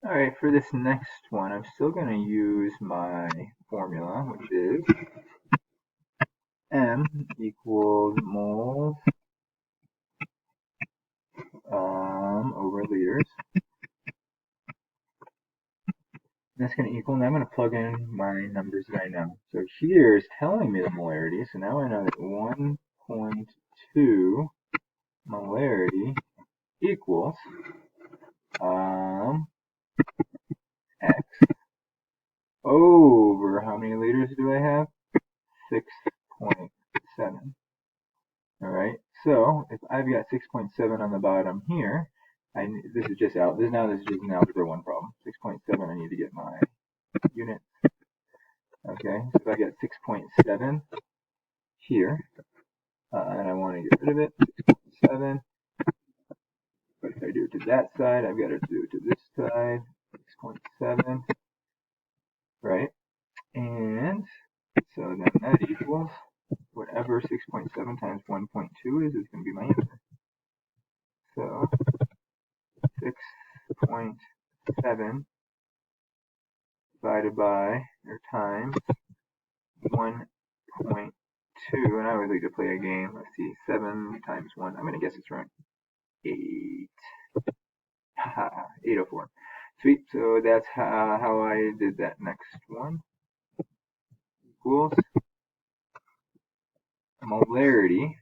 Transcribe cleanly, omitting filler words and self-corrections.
Alright, for this next one, I'm still going to use my formula, which is M equals moles over liters. That's going to equal, and I'm going to plug in my numbers that I know. So here is telling me the molarity, so now I know that 1.2 molarity equals X over, how many liters do I have? 6.7. Alright, so if I've got 6.7 on the bottom here, this is just an algebra 1 problem. 6.7, I need to get my units. Okay, so if I get 6.7 here, and I want to get rid of it, 6.7. But if I do it to that side, I've got to do it to this side, 6.7, right? And so then that equals whatever 6.7 times 1.2 is going to be my answer. So 6.7 divided by, or times 1.2, and I always like to play a game. Let's see, 7 times 1, I'm going to guess it's wrong. 8. Haha, 804. Sweet, so that's how I did that next one. Equals molarity